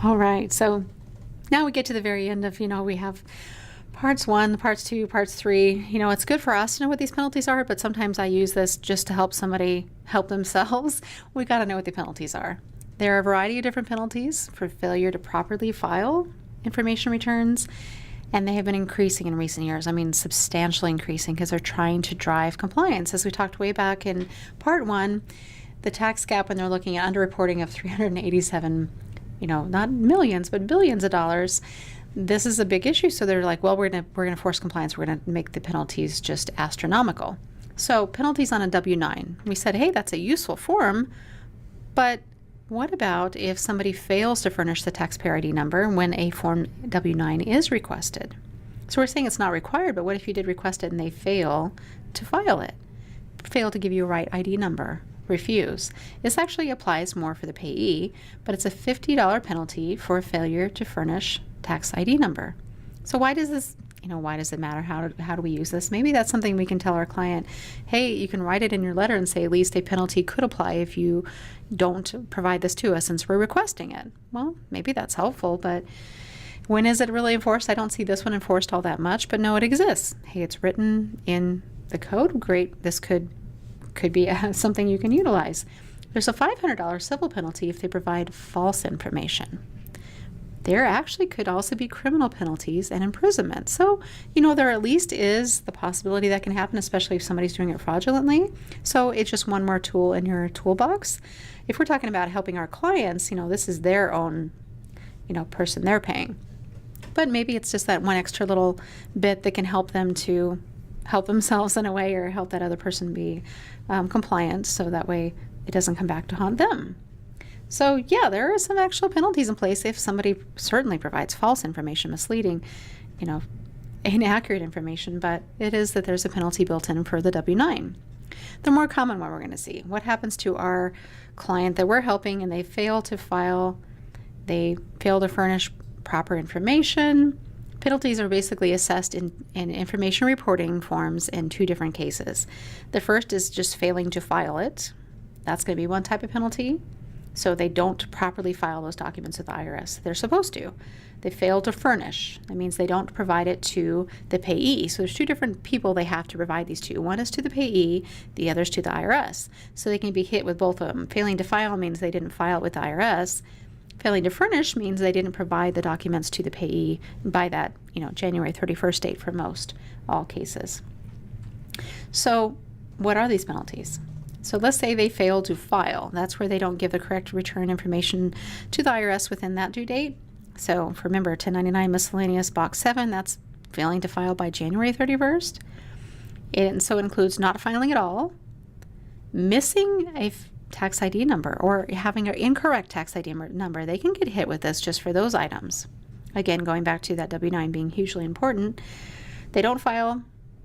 All right, so now we get to the very end of, we have parts 1, parts 2, parts 3. It's good for us to know what these penalties are, but sometimes I use this just to help somebody help themselves. We got to know what the penalties are. There are a variety of different penalties for failure to properly file information returns, and they have been increasing in recent years. I mean, substantially increasing, because they're trying to drive compliance. As we talked way back in part 1, the tax gap when they're looking at underreporting of 387, not millions, but billions of dollars, this is a big issue. So they're like, well, we're gonna force compliance. We're gonna make the penalties just astronomical. So penalties on a W-9. We said, hey, that's a useful form, but what about if somebody fails to furnish the taxpayer ID number when a Form W-9 is requested? So we're saying it's not required, but what if you did request it and they fail to file it? Fail to give you a right ID number, refuse. This actually applies more for the payee, but it's a $50 penalty for a failure to furnish tax ID number. So why does this, why does it matter? How do we use this? Maybe that's something we can tell our client, hey, you can write it in your letter and say at least a penalty could apply if you don't provide this to us since we're requesting it. Well, maybe that's helpful, but when is it really enforced? I don't see this one enforced all that much, but no, it exists. Hey, it's written in the code. Great. This could be something you can utilize. There's a $500 civil penalty if they provide false information. There actually could also be criminal penalties and imprisonment. So, there at least is the possibility that can happen, especially if somebody's doing it fraudulently. So it's just one more tool in your toolbox. If we're talking about helping our clients, this is their own, person they're paying. But maybe it's just that one extra little bit that can help them to help themselves in a way, or help that other person be compliant, so that way it doesn't come back to haunt them. So yeah, there are some actual penalties in place if somebody certainly provides false information, misleading, inaccurate information, but it is that there's a penalty built in for the W-9. The more common one we're going to see, what happens to our client that we're helping and they fail to furnish proper information. Penalties are basically assessed in information reporting forms in 2 different cases. The first is just failing to file it. That's going to be one type of penalty. So they don't properly file those documents with the IRS. They're supposed to. They fail to furnish. That means they don't provide it to the payee. So there's 2 different people they have to provide these to. One is to the payee, the other is to the IRS. So they can be hit with both of them. Failing to file means they didn't file it with the IRS. Failing to furnish means they didn't provide the documents to the payee by that, January 31st date for all cases. So what are these penalties? So let's say they fail to file. That's where they don't give the correct return information to the IRS within that due date. So remember, 1099 miscellaneous box 7, that's failing to file by January 31st. And so it includes not filing at all, missing a tax ID number, or having an incorrect tax ID number. They can get hit with this just for those items. Again, going back to that W-9 being hugely important. They don't file,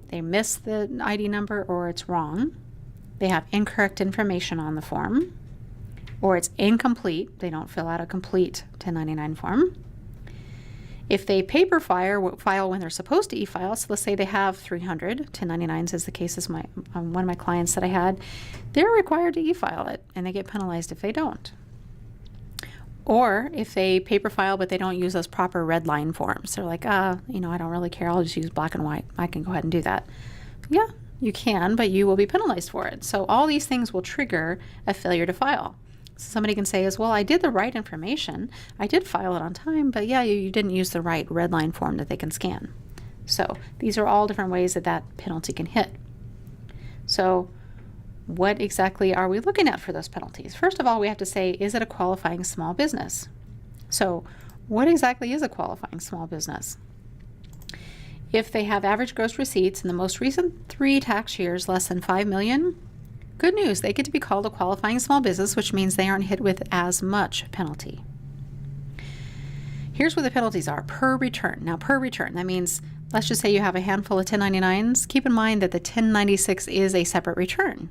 they miss the ID number, or it's wrong. They have incorrect information on the form, or it's incomplete. They don't fill out a complete 1099 form. If they paper file when they're supposed to e-file, so let's say they have 300 1099s, as the case is one of my clients that I had, they're required to e-file it, and they get penalized if they don't. Or if they paper file but they don't use those proper red line forms, they're like, I don't really care, I'll just use black and white. I can go ahead and do that. Yeah. You can, but you will be penalized for it. So all these things will trigger a failure to file. So somebody can say well, I did the right information. I did file it on time, but yeah, you didn't use the right red line form that they can scan. So these are all different ways that penalty can hit. So what exactly are we looking at for those penalties? First of all, we have to say, is it a qualifying small business? So what exactly is a qualifying small business? If they have average gross receipts in the most recent 3 tax years less than $5 million, good news, they get to be called a qualifying small business, which means they aren't hit with as much penalty. Here's what the penalties are per return. Now, per return, that means, let's just say you have a handful of 1099s. Keep in mind that the 1096 is a separate return.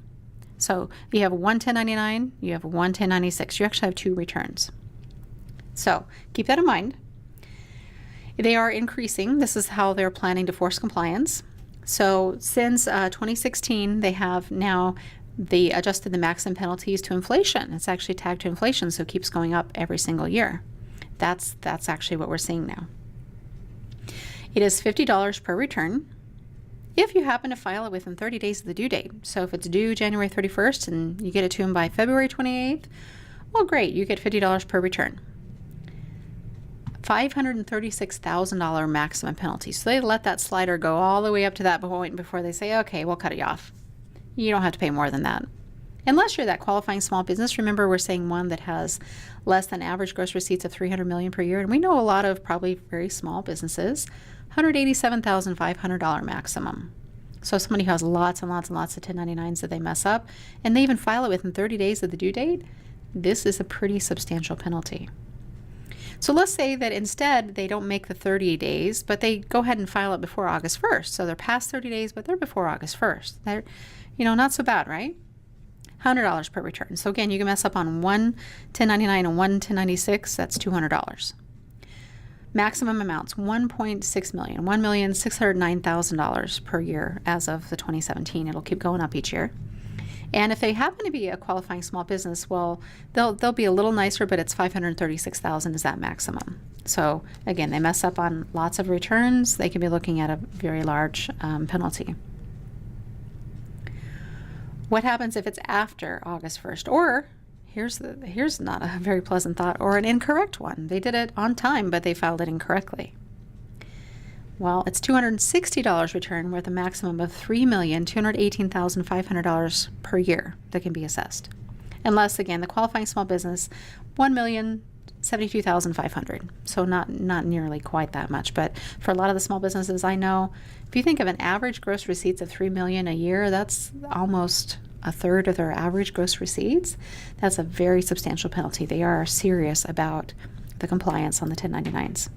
So you have one 1099, you have one 1096. You actually have 2 returns. So keep that in mind. They are increasing. This is how they're planning to force compliance. So since 2016, they have now adjusted the maximum penalties to inflation. It's actually tagged to inflation, so it keeps going up every single year. That's actually what we're seeing now. It is $50 per return if you happen to file it within 30 days of the due date. So if it's due January 31st and you get it to them by February 28th, well, great, you get $50 per return. $536,000 maximum penalty. So they let that slider go all the way up to that point before they say, okay, we'll cut you off. You don't have to pay more than that. Unless you're that qualifying small business. Remember, we're saying one that has less than average gross receipts of $300 million per year. And we know a lot of probably very small businesses, $187,500 maximum. So somebody who has lots and lots and lots of 1099s that they mess up, and they even file it within 30 days of the due date, this is a pretty substantial penalty. So let's say that instead they don't make the 30 days, but they go ahead and file it before August 1st. So they're past 30 days, but they're before August 1st. They're, not so bad, right? $100 per return. So again, you can mess up on one 1099 and one 1096. That's $200. Maximum amounts, $1.6 million, $1,609,000 per year as of the 2017. It'll keep going up each year. And if they happen to be a qualifying small business, well, they'll be a little nicer, but it's $536,000 is that maximum. So again, they mess up on lots of returns, they can be looking at a very large penalty. What happens if it's after August 1st? Or here's not a very pleasant thought, or an incorrect one. They did it on time, but they filed it incorrectly. Well, it's $260 return worth a maximum of $3,218,500 per year that can be assessed. Unless, again, the qualifying small business, $1,072,500. So not nearly quite that much. But for a lot of the small businesses I know, if you think of an average gross receipts of $3 million a year, that's almost a third of their average gross receipts. That's a very substantial penalty. They are serious about the compliance on the 1099s.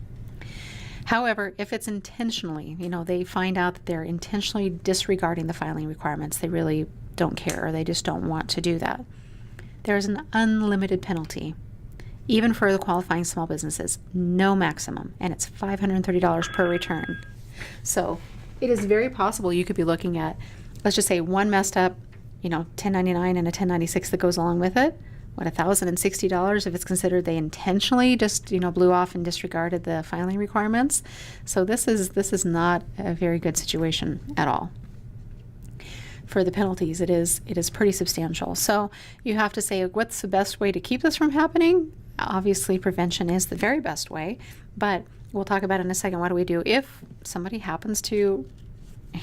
However, if it's intentionally, they find out that they're intentionally disregarding the filing requirements, they really don't care, or they just don't want to do that, there's an unlimited penalty, even for the qualifying small businesses, no maximum, and it's $530 per return. So it is very possible you could be looking at, let's just say, one messed up, 1099 and a 1096 that goes along with it. What, $1,060 if it's considered they intentionally just, blew off and disregarded the filing requirements. So this is not a very good situation at all. For the penalties, it is pretty substantial. So you have to say, what's the best way to keep this from happening? Obviously, prevention is the very best way, but we'll talk about it in a second. What do we do if somebody happens to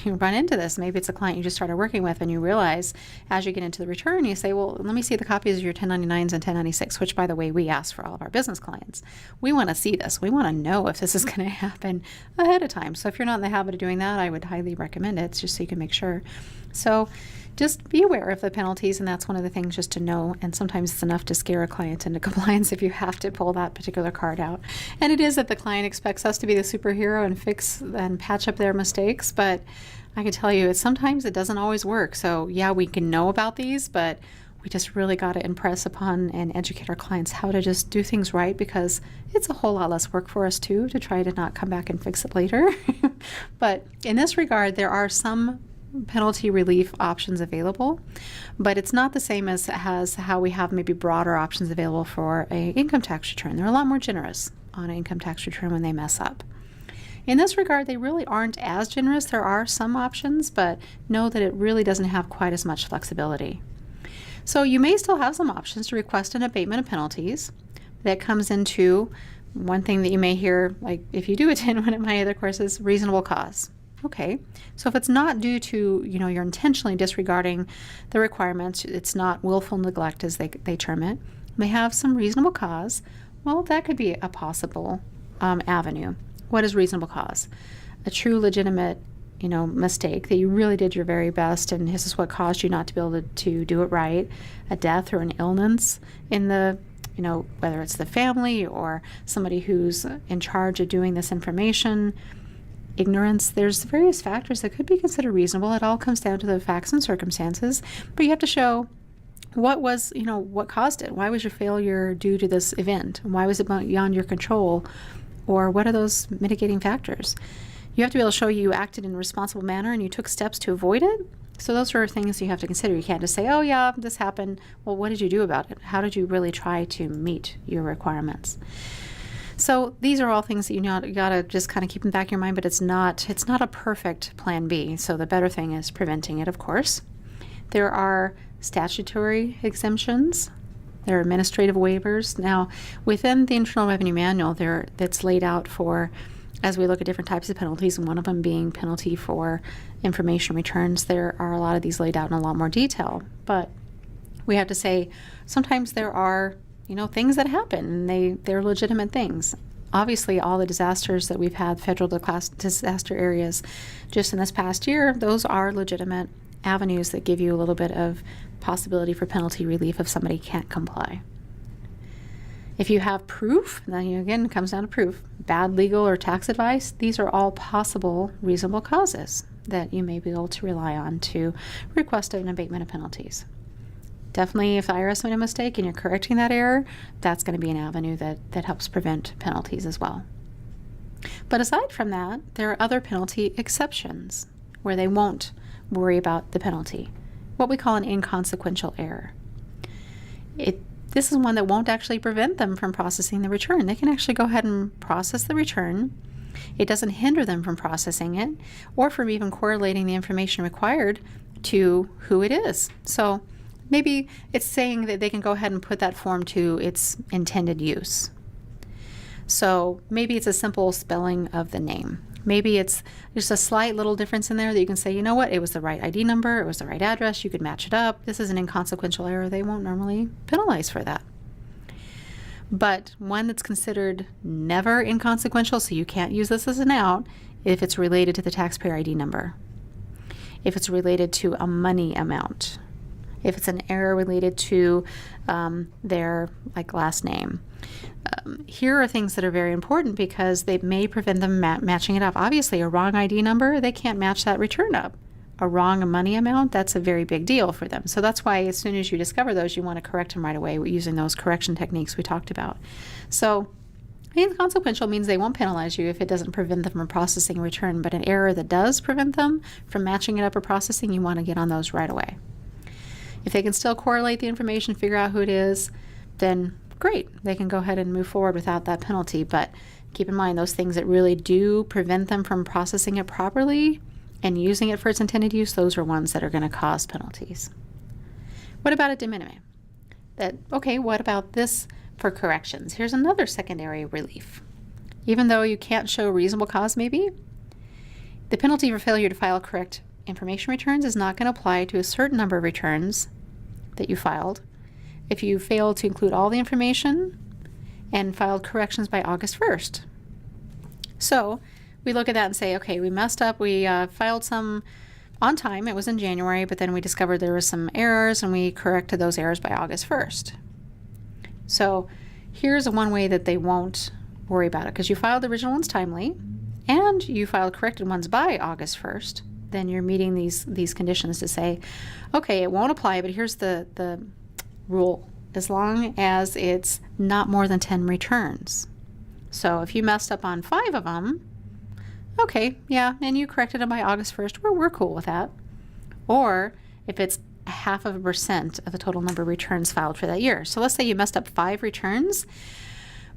run into this? Maybe it's a client you just started working with and you realize as you get into the return, you say, well, let me see the copies of your 1099s and 1096, which, by the way, we ask for all of our business clients. We want to see this. We want to know if this is going to happen ahead of time. So if you're not in the habit of doing that, I would highly recommend it, just so you can make sure. So just be aware of the penalties, and that's one of the things just to know. And sometimes it's enough to scare a client into compliance if you have to pull that particular card out. And it is that the client expects us to be the superhero and fix and patch up their mistakes, but I can tell you sometimes it doesn't always work. So yeah, we can know about these, but we just really got to impress upon and educate our clients how to just do things right, because it's a whole lot less work for us too to try to not come back and fix it later. But in this regard, there are some penalty relief options available, but it's not the same as how we have maybe broader options available for an income tax return. They're a lot more generous on an income tax return when they mess up. In this regard, they really aren't as generous. There are some options, but know that it really doesn't have quite as much flexibility. So you may still have some options to request an abatement of penalties. That comes into one thing that you may hear, like if you do attend one of my other courses, reasonable cause. Okay, so if it's not due to, you're intentionally disregarding the requirements, it's not willful neglect as they term it, they have some reasonable cause, well, that could be a possible avenue. What is reasonable cause? A true legitimate, mistake that you really did your very best, and this is what caused you not to be able to do it right, a death or an illness in the, whether it's the family or somebody who's in charge of doing this information, ignorance. There's various factors that could be considered reasonable. It all comes down to the facts and circumstances, but you have to show what was, what caused it. Why was your failure due to this event? Why was it beyond your control? Or what are those mitigating factors? You have to be able to show you acted in a responsible manner and you took steps to avoid it. So those are things you have to consider. You can't just say, oh yeah, this happened. Well, what did you do about it? How did you really try to meet your requirements? So these are all things that you gotta just kind of keep in the back of your mind, but it's not a perfect plan B. So the better thing is preventing it, of course. There are statutory exemptions. There are administrative waivers. Now, within the Internal Revenue Manual, that's laid out for, as we look at different types of penalties, and one of them being penalty for information returns, there are a lot of these laid out in a lot more detail. But we have to say, sometimes there are, things that happen, and they're legitimate things. Obviously, all the disasters that we've had, federal disaster areas, just in this past year, those are legitimate avenues that give you a little bit of possibility for penalty relief if somebody can't comply. If you have proof, then again, it comes down to proof. Bad legal or tax advice, these are all possible reasonable causes that you may be able to rely on to request an abatement of penalties. Definitely, if the IRS made a mistake and you're correcting that error, that's going to be an avenue that helps prevent penalties as well. But aside from that, there are other penalty exceptions where they won't worry about the penalty, what we call an inconsequential error. This is one that won't actually prevent them from processing the return. They can actually go ahead and process the return. It doesn't hinder them from processing it or from even correlating the information required to who it is. So maybe it's saying that they can go ahead and put that form to its intended use. So maybe it's a simple spelling of the name. Maybe it's just a slight little difference in there that you can say, you know what, it was the right ID number, it was the right address, you could match it up. This is an inconsequential error. They won't normally penalize for that. But one that's considered never inconsequential, so you can't use this as an out, if it's related to the taxpayer ID number, if it's related to a money amount, if it's an error related to their last name. Here are things that are very important because they may prevent them matching it up. Obviously, a wrong ID number, they can't match that return up. A wrong money amount, that's a very big deal for them. So that's why as soon as you discover those, you want to correct them right away using those correction techniques we talked about. So inconsequential means they won't penalize you if it doesn't prevent them from processing a return, but an error that does prevent them from matching it up or processing, you want to get on those right away. If they can still correlate the information, figure out who it is, then great. They can go ahead and move forward without that penalty. But keep in mind, those things that really do prevent them from processing it properly and using it for its intended use, those are ones that are going to cause penalties. What about a de minimis? What about this for corrections? Here's another secondary relief. Even though you can't show reasonable cause, maybe, the penalty for failure to file correct information returns is not going to apply to a certain number of returns that you filed if you fail to include all the information and filed corrections by August 1st. So we look at that and say, okay, we messed up. We filed some on time. It was in January, but then we discovered there were some errors and we corrected those errors by August 1st. So here's one way that they won't worry about it, because you filed the original ones timely and you filed corrected ones by August 1st. Then you're meeting these conditions to say, okay, it won't apply, but here's the rule. As long as it's not more than 10 returns. So if you messed up on 5 of them, okay, yeah, and you corrected them by August 1st, we're cool with that. Or if it's 0.5% of the total number of returns filed for that year. So let's say you messed up 5 returns,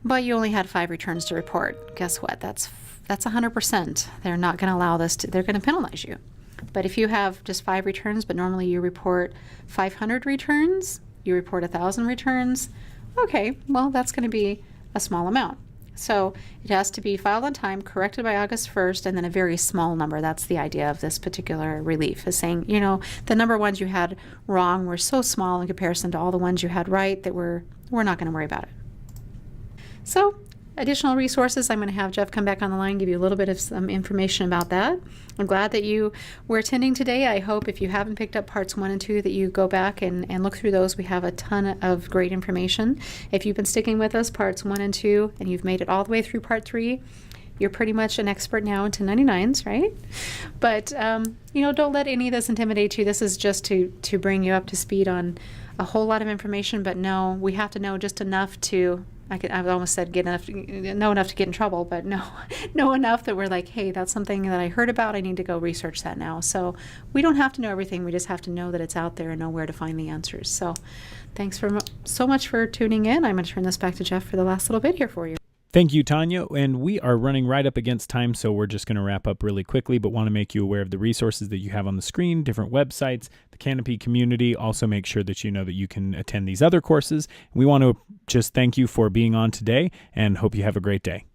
but you only had 5 returns to report. Guess what? That's 100%. They're not going to allow this they're going to penalize you. But if you have just 5 returns, but normally you report 500 returns, you report 1,000 returns, okay, well, that's going to be a small amount. So it has to be filed on time, corrected by August 1st, and then a very small number. That's the idea of this particular relief, is saying, the number of ones you had wrong were so small in comparison to all the ones you had right that we're not going to worry about it. So additional resources, I'm going to have Jeff come back on the line, give you a little bit of some information about that. I'm glad that you were attending today. I hope if you haven't picked up parts 1 and 2 that you go back and look through those. We have a ton of great information. If you've been sticking with us, parts 1 and 2, and you've made it all the way through part 3, you're pretty much an expert now in 1099s, right? But, don't let any of this intimidate you. This is just to bring you up to speed on a whole lot of information, but no, we have to know just enough to, I've almost said know enough to get in trouble, but know enough that we're like, hey, that's something that I heard about. I need to go research that now. So we don't have to know everything. We just have to know that it's out there and know where to find the answers. So thanks so much for tuning in. I'm going to turn this back to Jeff for the last little bit here for you. Thank you, Tanya. And we are running right up against time, so we're just going to wrap up really quickly, but want to make you aware of the resources that you have on the screen, different websites, the Canopy community. Also make sure that you know that you can attend these other courses. We want to just thank you for being on today and hope you have a great day.